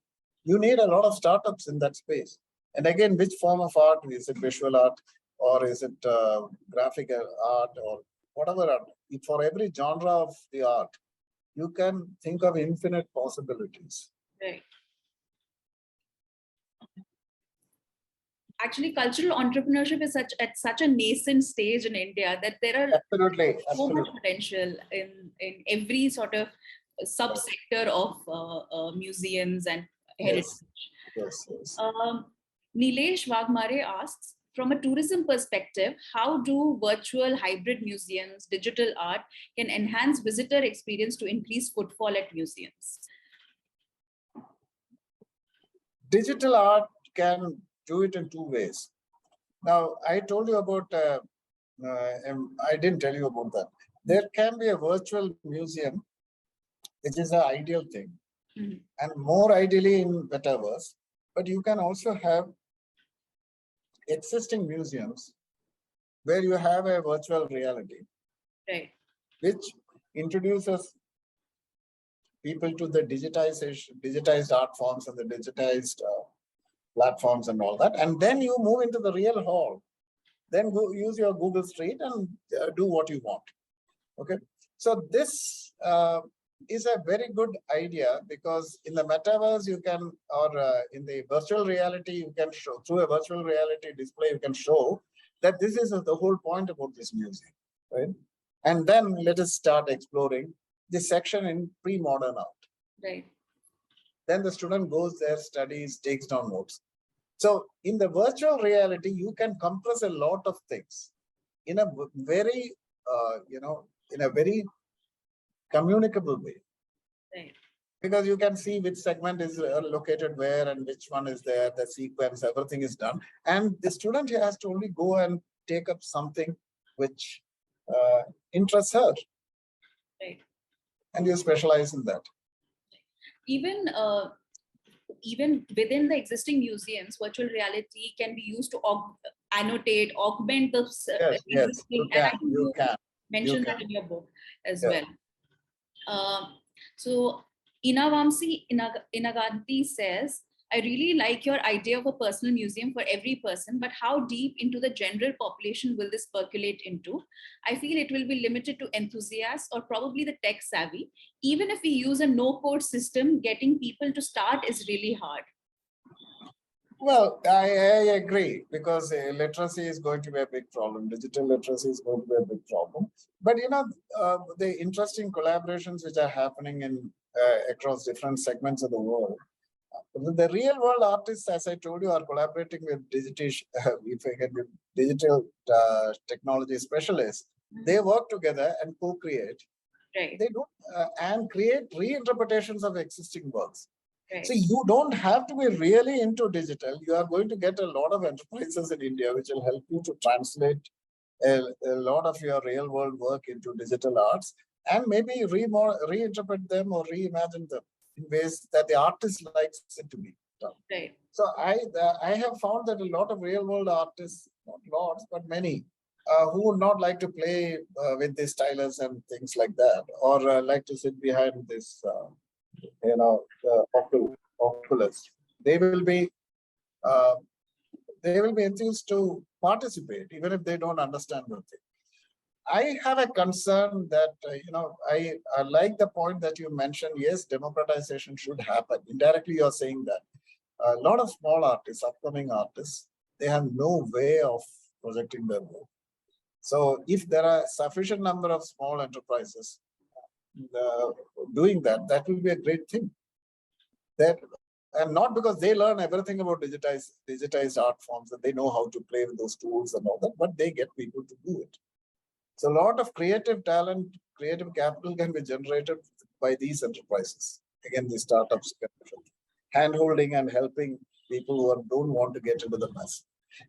You need a lot of startups in that space. And again, which form of art? Is it visual art, or is it graphic art, or whatever art? For every genre of the art, you can think of infinite possibilities. Right. Actually, cultural entrepreneurship is at such a nascent stage in India that there are so much potential in every sort of subsector of museums and heritage. Yes. Nilesh Wagmare asks, from a tourism perspective, how do virtual hybrid museums, digital art can enhance visitor experience to increase footfall at museums? Digital art can do it in two ways. Now, I told you about, I didn't tell you about that. There can be a virtual museum, which is an ideal thing, and more ideally in Metaverse. But you can also have existing museums where you have a virtual reality, right, which introduces people to the digitized art forms and the digitized platforms and all that. And then you move into the real hall. Then go use your Google Street and do what you want. Okay. So this is a very good idea, because in the metaverse you can, or in the virtual reality, you can show, through a virtual reality display, you can show that this is the whole point about this museum, right? And then let us start exploring this section in pre-modern art. Right. Then the student goes there, studies, takes down notes. So in the virtual reality, you can compress a lot of things in a very, in a very communicable way. Right. Because you can see which segment is located where and which one is there, the sequence, everything is done. And the student here has to only go and take up something which interests her. Right. And you specialize in that. Even even within the existing museums, virtual reality can be used to annotate, augment the Yes, existing. you And I can, think you you can, you mentioned can. that in your book as Yeah. well. So Inavamsi Inaganti says, I really like your idea of a personal museum for every person, but how deep into the general population will this percolate into? I feel it will be limited to enthusiasts or probably the tech savvy. Even if we use a no-code system, getting people to start is really hard. Well, I agree, because literacy is going to be a big problem. Digital literacy is going to be a big problem. But the interesting collaborations which are happening in across different segments of the world. The real world artists, as I told you, are collaborating with digital technology specialists. They work together and co-create. Right. They do and create reinterpretations of existing works. Right. So you don't have to be really into digital. You are going to get a lot of enterprises in India which will help you to translate a lot of your real world work into digital arts, and maybe reinterpret them or reimagine them in ways that the artist likes it to be done. Right. So I have found that a lot of real world artists, not lots, but many, who would not like to play with the stylus and things like that, or like to sit behind this, Oculus. They will be enthused to participate, even if they don't understand the thing. I have a concern that, I like the point that you mentioned. Yes, democratization should happen. Indirectly, you're saying that a lot of small artists, upcoming artists, they have no way of projecting their work. So if there are sufficient number of small enterprises doing that, that will be a great thing. That, and not because they learn everything about digitized art forms and they know how to play with those tools and all that, but they get people to do it. So a lot of creative talent, creative capital can be generated by these enterprises. Again, the startups, hand-holding and helping people who don't want to get into the mess.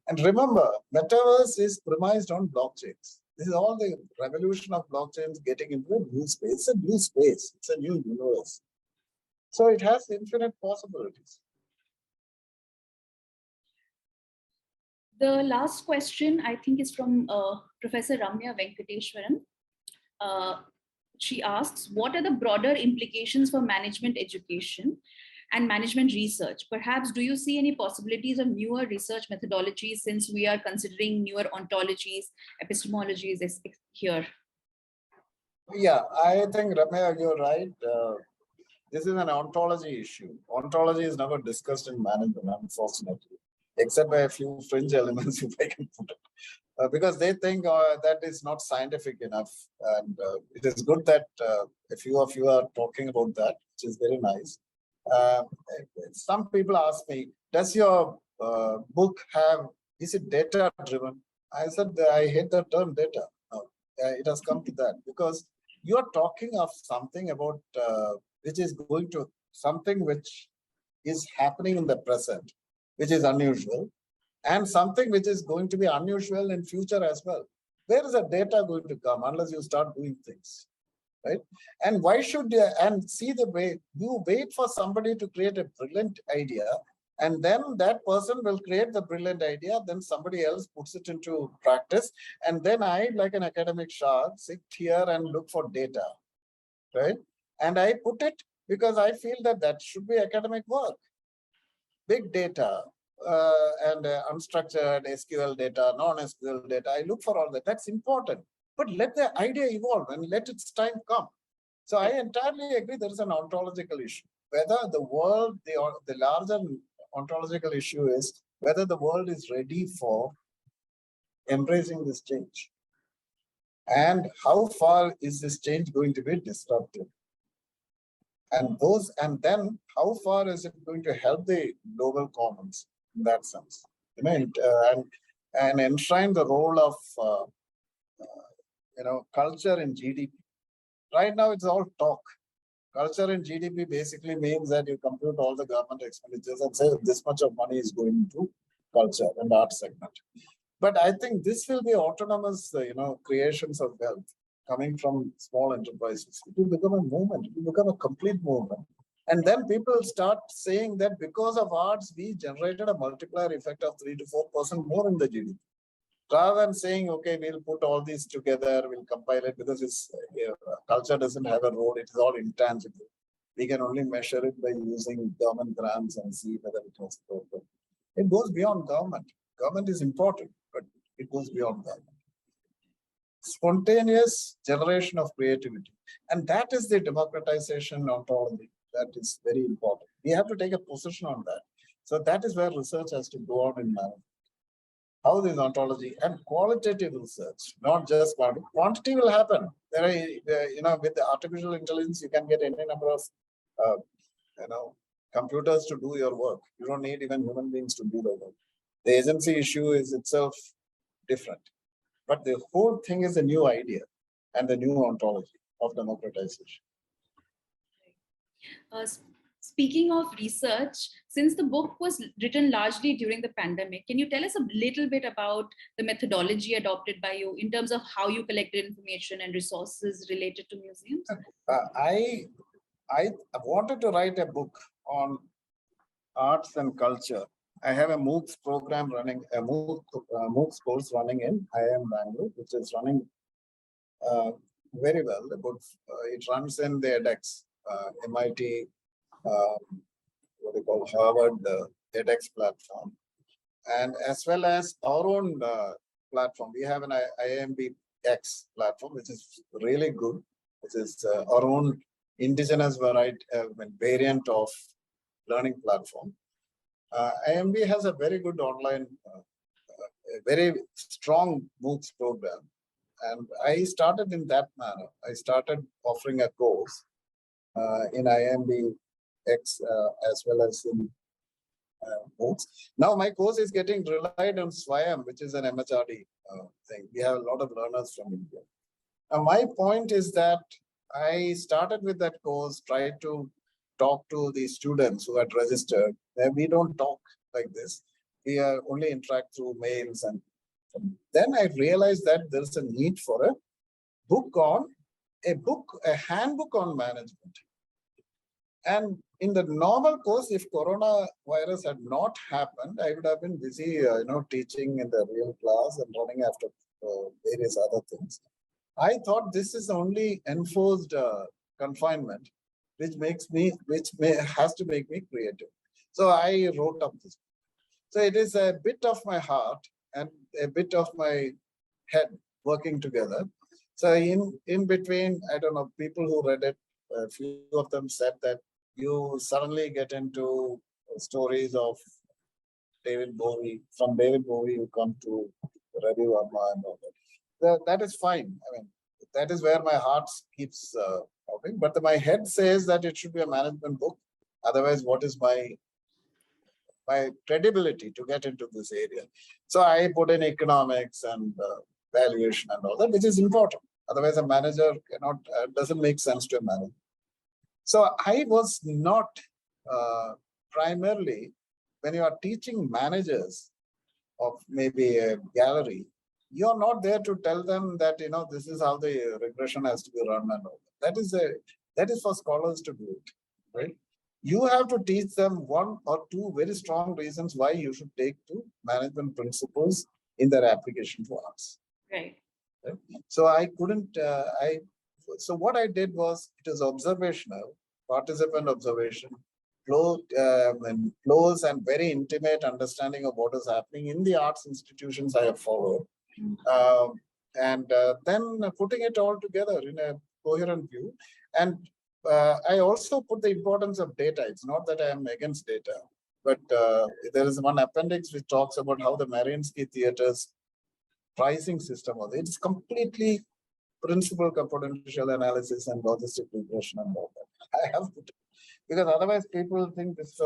And remember, Metaverse is premised on blockchains. This is all the revolution of blockchains getting into a new space. It's a new space. It's a new universe. So it has infinite possibilities. The last question, I think, is from Professor Ramya Venkateshwaran. She asks, what are the broader implications for management education and management research? Perhaps, do you see any possibilities of newer research methodologies, since we are considering newer ontologies, epistemologies here? Yeah, I think, Ramya, you're right. This is an ontology issue. Ontology is never discussed in management, unfortunately, except by a few fringe elements, if I can put it. Because they think that is not scientific enough. And it is good that a few of you are talking about that, which is very nice. Some people ask me, does your book is it data driven? I said, I hate the term data. No, it has come to that, because you are talking of something about which is going to something which is happening in the present, which is unusual, and something which is going to be unusual in future as well. Where is the data going to come unless you start doing things, right? And why should you, and see the way you wait for somebody to create a brilliant idea, and then that person will create the brilliant idea, then somebody else puts it into practice, and then I, like an academic shark, sit here and look for data, right? And I put it because I feel that that should be academic work. Big data, and unstructured SQL data, non-SQL data. I look for all that. That's important. But let the idea evolve and let its time come. So I entirely agree there is an ontological issue. Whether the world, the larger ontological issue is whether the world is ready for embracing this change. And how far is this change going to be disruptive? And then how far is it going to help the global commons in that sense? And enshrine the role of culture in GDP. Right now, it's all talk. Culture in GDP basically means that you compute all the government expenditures and say this much of money is going to culture and art segment. But I think this will be autonomous, creations of wealth coming from small enterprises. It will become a movement. It will become a complete movement. And then people start saying that because of arts, we generated a multiplier effect of 3 to 4% more in the GDP. Rather than saying, okay, we'll put all these together, we'll compile it, because it's culture doesn't have a role, it is all intangible. We can only measure it by using government grants and see whether it has growth. It goes beyond government. Government is important, but it goes beyond government. Spontaneous generation of creativity. And that is the democratization ontology. That is very important. We have to take a position on that. So that is where research has to go on in management. How this ontology and qualitative research, not just quantity. Quantity will happen. There are, with the artificial intelligence, you can get any number of, computers to do your work. You don't need even human beings to do the work. The agency issue is itself different. But the whole thing is a new idea and the new ontology of democratization. Speaking of research, since the book was written largely during the pandemic, can you tell us a little bit about the methodology adopted by you in terms of how you collected information and resources related to museums? I wanted to write a book on arts and culture. I have a MOOCs program running, a MOOCs course running in IIM Bangalore, which is running very well. It runs in the edX, MIT, what they call Harvard edX platform, and as well as our own platform. We have an IIMB X platform, which is really good, which is our own indigenous variant of learning platform. IIMB has a very good online, very strong MOOCs program. And I started in that manner. I started offering a course in IIMB X as well as in MOOCs. Now my course is getting relied on SWAYAM, which is an MHRD thing. We have a lot of learners from India. Now my point is that I started with that course, tried to talk to the students who had registered. We don't talk like this. We only interact through mails. And then I realized that there's a need for a handbook on management. And in the normal course, if coronavirus had not happened, I would have been busy, teaching in the real class and running after various other things. I thought this is only enforced confinement, which has to make me creative. So I wrote up this. So it is a bit of my heart and a bit of my head working together. So in between, I don't know, people who read it, a few of them said that you suddenly get into stories of David Bowie. From David Bowie, you come to Ravi Verma and all that. That is fine. I mean, that is where my heart keeps talking. But my head says that it should be a management book. Otherwise, what is my credibility to get into this area? So I put in economics and valuation and all that, which is important. Otherwise, a manager doesn't make sense to a manager. So I was not primarily, when you are teaching managers of maybe a gallery, you're not there to tell them that, this is how the regression has to be run and all that. That is for scholars to do it, right? You have to teach them one or two very strong reasons why you should take to management principles in their application to arts. Right. So I couldn't, so what I did was, it is observational, participant observation, close and very intimate understanding of what is happening in the arts institutions I have followed. And then putting it all together in a coherent view. And I also put the importance of data. It's not that I am against data, but there is one appendix which talks about how the Mariinsky Theatre's pricing system was. It's completely principal potential analysis and logistic regression and all that. I have put it, because otherwise people think this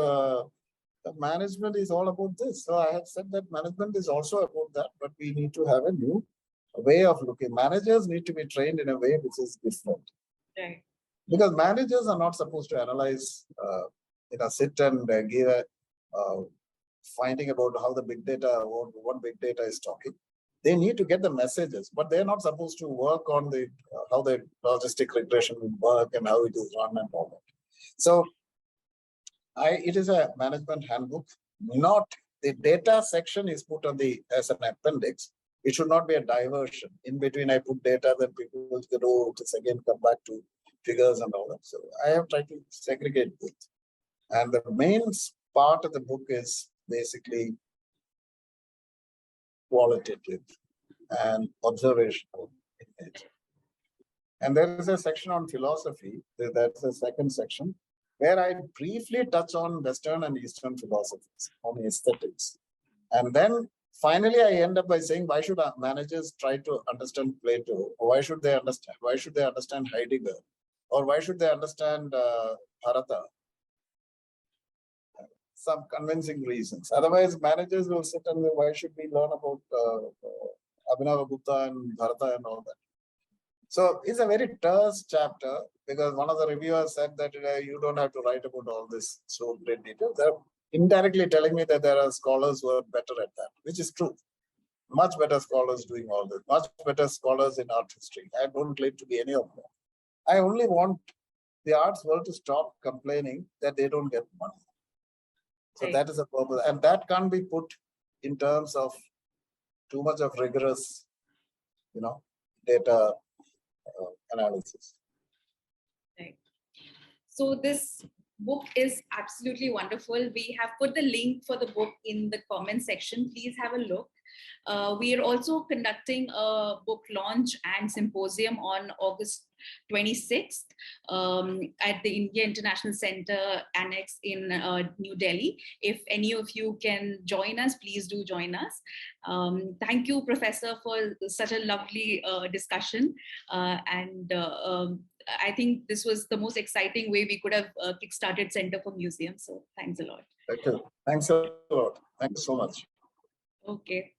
management is all about this. So I have said that management is also about that, but we need to have a new way of looking. Managers need to be trained in a way which is different. Right. Because managers are not supposed to analyze, sit and give a finding about how the big data, what big data is talking. They need to get the messages, but they're not supposed to work on how the logistic regression will work and how it is run and all that. So It is a management handbook, not the data section is put on as an appendix. It should not be a diversion. In between, I put data, then people will go to again come back to figures and all that. So I have tried to segregate both. And the main part of the book is basically qualitative and observational in nature. And there is a section on philosophy. That's the second section, where I briefly touch on Western and Eastern philosophies, on aesthetics. And then finally, I end up by saying, why should managers try to understand Plato? Or why should they understand? Why should they understand Heidegger? Or why should they understand Bharata? Some convincing reasons. Otherwise, managers will sit and say, why should we learn about Abhinavagupta and Bharata and all that? So it's a very terse chapter, because one of the reviewers said that you don't have to write about all this so great detail. They're indirectly telling me that there are scholars who are better at that, which is true. Much better scholars doing all this, much better scholars in art history. I don't claim to be any of them. I only want the arts world to stop complaining that they don't get money. So that is a purpose. And that can't be put in terms of too much of rigorous, data analysis. Right. So this book is absolutely wonderful. We have put the link for the book in the comment section. Please have a look. We are also conducting a book launch and symposium on August 26th at the India International Center Annex in New Delhi. If any of you can join us, please do join us. Thank you, Professor, for such a lovely discussion. I think this was the most exciting way we could have kickstarted Center for Museums. So thanks a lot. Thank you. Thanks a lot. Thank you so much. Okay.